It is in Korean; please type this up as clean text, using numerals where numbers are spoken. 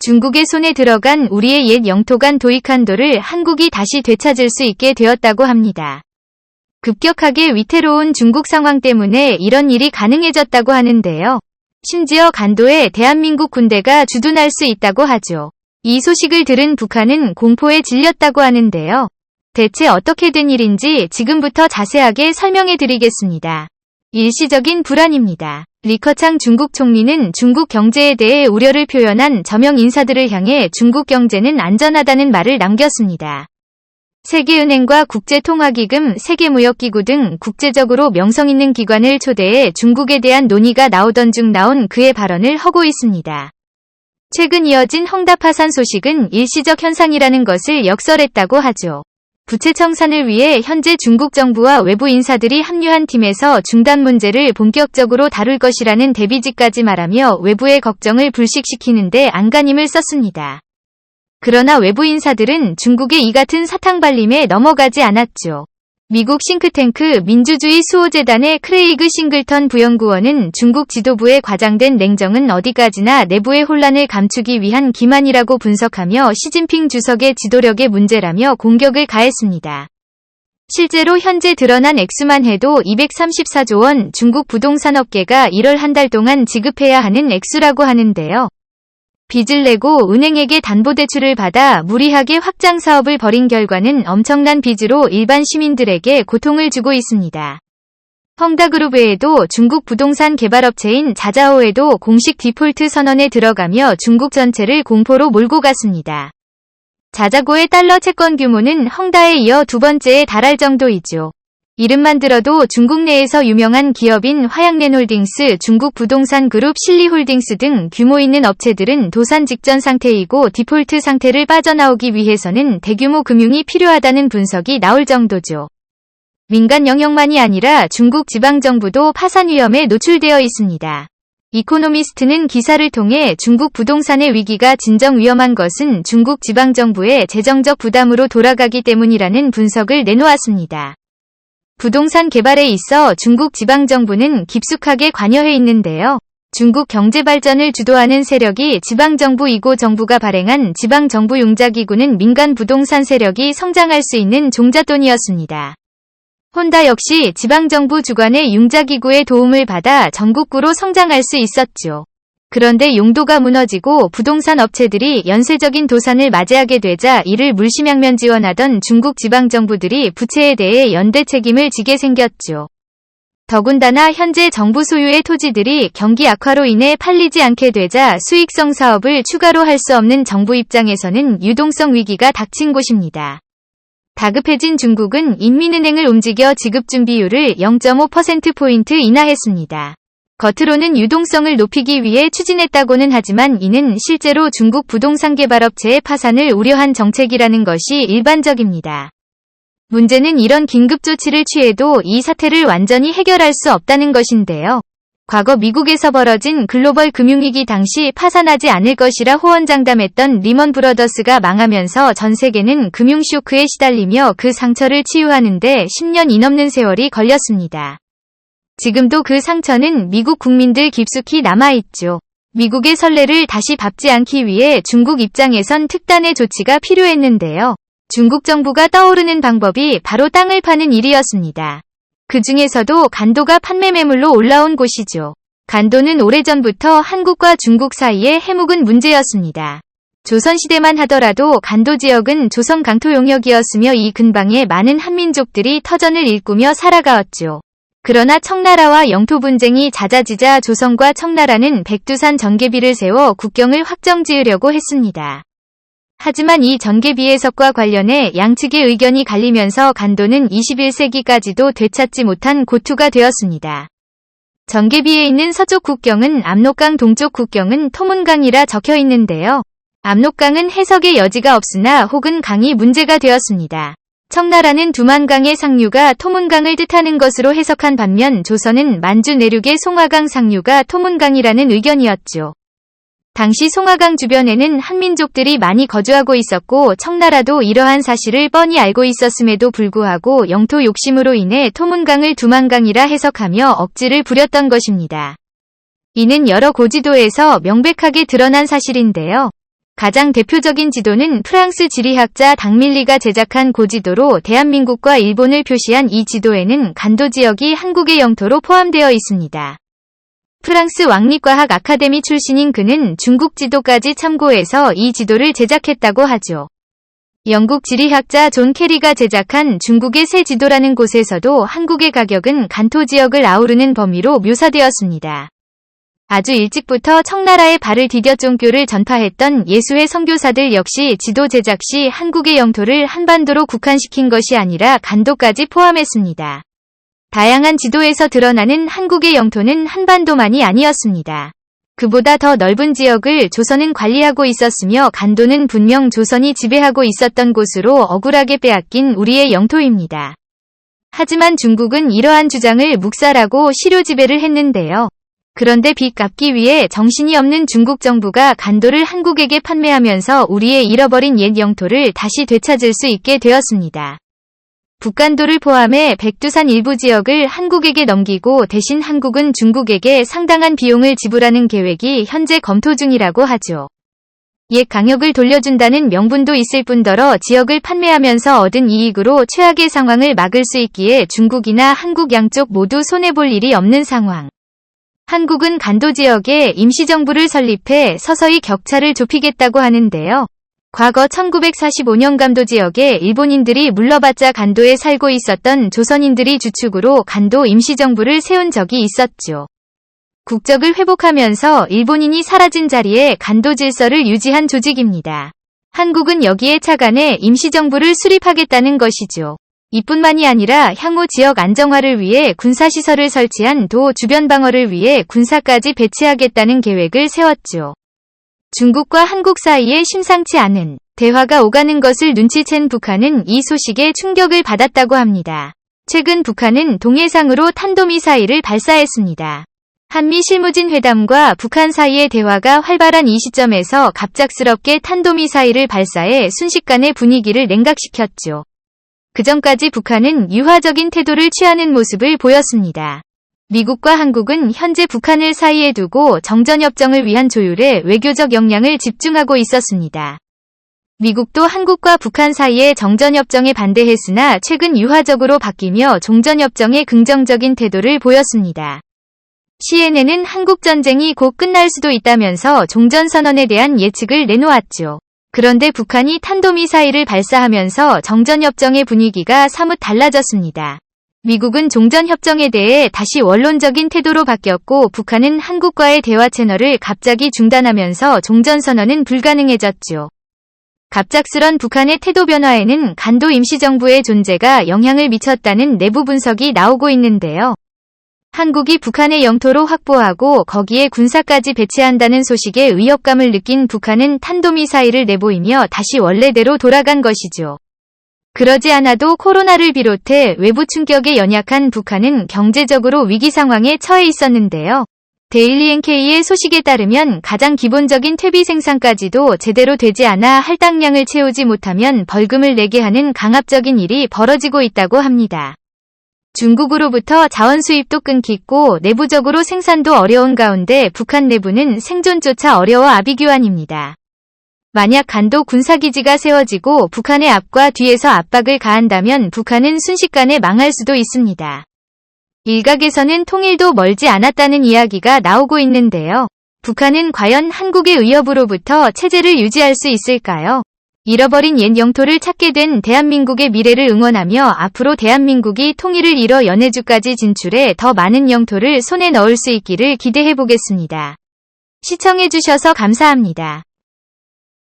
중국의 손에 들어간 우리의 옛 영토간 도이칸도를 한국이 다시 되찾을 수 있게 되었다고 합니다. 급격하게 위태로운 중국 상황 때문에 이런 일이 가능해졌다고 하는데요. 심지어 간도에 대한민국 군대가 주둔할 수 있다고 하죠. 이 소식을 들은 북한은 공포에 질렸다고 하는데요. 대체 어떻게 된 일인지 지금부터 자세하게 설명해 드리겠습니다. 일시적인 불안입니다. 리커창 중국 총리는 중국 경제에 대해 우려를 표현한 저명 인사들을 향해 중국 경제는 안전하다는 말을 남겼습니다. 세계은행과 국제통화기금, 세계무역기구 등 국제적으로 명성 있는 기관을 초대해 중국에 대한 논의가 나오던 중 나온 그의 발언을 하고 있습니다. 최근 이어진 헝다 파산 소식은 일시적 현상이라는 것을 역설했다고 하죠. 부채 청산을 위해 현재 중국 정부와 외부 인사들이 합류한 팀에서 중단 문제를 본격적으로 다룰 것이라는 대비지까지 말하며 외부의 걱정을 불식시키는데 안간힘을 썼습니다. 그러나 외부 인사들은 중국의 이 같은 사탕발림에 넘어가지 않았죠. 미국 싱크탱크 민주주의 수호재단의 크레이그 싱글턴 부연구원은 중국 지도부에 과장된 냉정은 어디까지나 내부의 혼란을 감추기 위한 기만이라고 분석하며 시진핑 주석의 지도력의 문제라며 공격을 가했습니다. 실제로 현재 드러난 액수만 해도 234조 원 중국 부동산 업계가 1월 한 달 동안 지급해야 하는 액수라고 하는데요. 빚을 내고 은행에게 담보대출을 받아 무리하게 확장 사업을 벌인 결과는 엄청난 빚으로 일반 시민들에게 고통을 주고 있습니다. 헝다그룹 외에도 중국 부동산 개발업체인 자자오에도 공식 디폴트 선언에 들어가며 중국 전체를 공포로 몰고 갔습니다. 자자고의 달러 채권 규모는 헝다에 이어 두 번째에 달할 정도이죠. 이름만 들어도 중국 내에서 유명한 기업인 화양랜홀딩스, 중국 부동산 그룹 실리홀딩스 등 규모 있는 업체들은 도산 직전 상태이고 디폴트 상태를 빠져나오기 위해서는 대규모 금융이 필요하다는 분석이 나올 정도죠. 민간 영역만이 아니라 중국 지방정부도 파산 위험에 노출되어 있습니다. 이코노미스트는 기사를 통해 중국 부동산의 위기가 진정 위험한 것은 중국 지방정부의 재정적 부담으로 돌아가기 때문이라는 분석을 내놓았습니다. 부동산 개발에 있어 중국 지방정부는 깊숙하게 관여해 있는데요. 중국 경제발전을 주도하는 세력이 지방정부이고 정부가 발행한 지방정부융자기구는 민간 부동산 세력이 성장할 수 있는 종잣돈이었습니다. 혼다 역시 지방정부 주관의 융자기구의 도움을 받아 전국구로 성장할 수 있었죠. 그런데 용도가 무너지고 부동산 업체들이 연쇄적인 도산을 맞이하게 되자 이를 물심양면 지원하던 중국 지방정부들이 부채에 대해 연대 책임을 지게 생겼죠. 더군다나 현재 정부 소유의 토지들이 경기 악화로 인해 팔리지 않게 되자 수익성 사업을 추가로 할 수 없는 정부 입장에서는 유동성 위기가 닥친 곳입니다. 다급해진 중국은 인민은행을 움직여 지급준비율을 0.5%포인트 인하했습니다. 겉으로는 유동성을 높이기 위해 추진했다고는 하지만 이는 실제로 중국 부동산 개발업체의 파산을 우려한 정책이라는 것이 일반적입니다. 문제는 이런 긴급 조치를 취해도 이 사태를 완전히 해결할 수 없다는 것인데요. 과거 미국에서 벌어진 글로벌 금융위기 당시 파산하지 않을 것이라 호언장담했던 리먼 브러더스가 망하면서 전 세계는 금융쇼크에 시달리며 그 상처를 치유하는데 10년이 넘는 세월이 걸렸습니다. 지금도 그 상처는 미국 국민들 깊숙이 남아있죠. 미국의 선례를 다시 밟지 않기 위해 중국 입장에선 특단의 조치가 필요했는데요. 중국 정부가 떠오르는 방법이 바로 땅을 파는 일이었습니다. 그 중에서도 간도가 판매 매물로 올라온 곳이죠. 간도는 오래전부터 한국과 중국 사이의 해묵은 문제였습니다. 조선시대만 하더라도 간도 지역은 조선 강토 용역이었으며 이 근방에 많은 한민족들이 터전을 일구며 살아가었죠. 그러나 청나라와 영토 분쟁이 잦아지자 조선과 청나라는 백두산 전개비를 세워 국경을 확정 지으려고 했습니다. 하지만 이 전개비 해석과 관련해 양측의 의견이 갈리면서 간도는 21세기까지도 되찾지 못한 고투가 되었습니다. 전개비에 있는 서쪽 국경은 압록강, 동쪽 국경은 토문강이라 적혀 있는데요. 압록강은 해석의 여지가 없으나 혹은 강이 문제가 되었습니다. 청나라는 두만강의 상류가 토문강을 뜻하는 것으로 해석한 반면 조선은 만주 내륙의 송화강 상류가 토문강이라는 의견이었죠. 당시 송화강 주변에는 한민족들이 많이 거주하고 있었고 청나라도 이러한 사실을 뻔히 알고 있었음에도 불구하고 영토 욕심으로 인해 토문강을 두만강이라 해석하며 억지를 부렸던 것입니다. 이는 여러 고지도에서 명백하게 드러난 사실인데요. 가장 대표적인 지도는 프랑스 지리학자 당밀리가 제작한 고지도로 대한민국과 일본을 표시한 이 지도에는 간도 지역이 한국의 영토로 포함되어 있습니다. 프랑스 왕립과학 아카데미 출신인 그는 중국 지도까지 참고해서 이 지도를 제작했다고 하죠. 영국 지리학자 존 캐리가 제작한 중국의 새 지도라는 곳에서도 한국의 가격은 간토 지역을 아우르는 범위로 묘사되었습니다. 아주 일찍부터 청나라에 발을 디뎌 종교를 전파했던 예수회 선교사들 역시 지도 제작 시 한국의 영토를 한반도로 국한시킨 것이 아니라 간도까지 포함했습니다. 다양한 지도에서 드러나는 한국의 영토는 한반도만이 아니었습니다. 그보다 더 넓은 지역을 조선은 관리하고 있었으며 간도는 분명 조선이 지배하고 있었던 곳으로 억울하게 빼앗긴 우리의 영토입니다. 하지만 중국은 이러한 주장을 묵살하고 실효 지배를 했는데요. 그런데 빚 갚기 위해 정신이 없는 중국 정부가 간도를 한국에게 판매하면서 우리의 잃어버린 옛 영토를 다시 되찾을 수 있게 되었습니다. 북간도를 포함해 백두산 일부 지역을 한국에게 넘기고 대신 한국은 중국에게 상당한 비용을 지불하는 계획이 현재 검토 중이라고 하죠. 옛 강역을 돌려준다는 명분도 있을 뿐더러 지역을 판매하면서 얻은 이익으로 최악의 상황을 막을 수 있기에 중국이나 한국 양쪽 모두 손해볼 일이 없는 상황. 한국은 간도 지역에 임시정부를 설립해 서서히 격차를 좁히겠다고 하는데요. 과거 1945년 간도 지역에 일본인들이 물러받자 간도에 살고 있었던 조선인들이 주축으로 간도 임시정부를 세운 적이 있었죠. 국적을 회복하면서 일본인이 사라진 자리에 간도 질서를 유지한 조직입니다. 한국은 여기에 착안해 임시정부를 수립하겠다는 것이죠. 이뿐만이 아니라 향후 지역 안정화를 위해 군사시설을 설치한 도 주변 방어를 위해 군사까지 배치하겠다는 계획을 세웠죠. 중국과 한국 사이에 심상치 않은 대화가 오가는 것을 눈치챈 북한은 이 소식에 충격을 받았다고 합니다. 최근 북한은 동해상으로 탄도미사일을 발사했습니다. 한미 실무진 회담과 북한 사이의 대화가 활발한 이 시점에서 갑작스럽게 탄도미사일을 발사해 순식간에 분위기를 냉각시켰죠. 그전까지 북한은 유화적인 태도를 취하는 모습을 보였습니다. 미국과 한국은 현재 북한을 사이에 두고 정전협정을 위한 조율에 외교적 역량을 집중하고 있었습니다. 미국도 한국과 북한 사이의 정전협정에 반대했으나 최근 유화적으로 바뀌며 종전협정에 긍정적인 태도를 보였습니다. CNN은 한국전쟁이 곧 끝날 수도 있다면서 종전선언에 대한 예측을 내놓았죠. 그런데 북한이 탄도미사일을 발사하면서 정전협정의 분위기가 사뭇 달라졌습니다. 미국은 종전협정에 대해 다시 원론적인 태도로 바뀌었고 북한은 한국과의 대화 채널을 갑자기 중단하면서 종전선언은 불가능해졌죠. 갑작스런 북한의 태도 변화에는 간도 임시정부의 존재가 영향을 미쳤다는 내부 분석이 나오고 있는데요. 한국이 북한의 영토로 확보하고 거기에 군사까지 배치한다는 소식에 위협감을 느낀 북한은 탄도미사일을 내보이며 다시 원래대로 돌아간 것이죠. 그러지 않아도 코로나를 비롯해 외부 충격에 연약한 북한은 경제적으로 위기 상황에 처해 있었는데요. 데일리 NK의 소식에 따르면 가장 기본적인 퇴비 생산까지도 제대로 되지 않아 할당량을 채우지 못하면 벌금을 내게 하는 강압적인 일이 벌어지고 있다고 합니다. 중국으로부터 자원 수입도 끊기고 내부적으로 생산도 어려운 가운데 북한 내부는 생존조차 어려워 아비규환입니다. 만약 간도 군사기지가 세워지고 북한의 앞과 뒤에서 압박을 가한다면 북한은 순식간에 망할 수도 있습니다. 일각에서는 통일도 멀지 않았다는 이야기가 나오고 있는데요. 북한은 과연 한국의 위협으로부터 체제를 유지할 수 있을까요? 잃어버린 옛 영토를 찾게 된 대한민국의 미래를 응원하며 앞으로 대한민국이 통일을 이뤄 연해주까지 진출해 더 많은 영토를 손에 넣을 수 있기를 기대해보겠습니다. 시청해주셔서 감사합니다.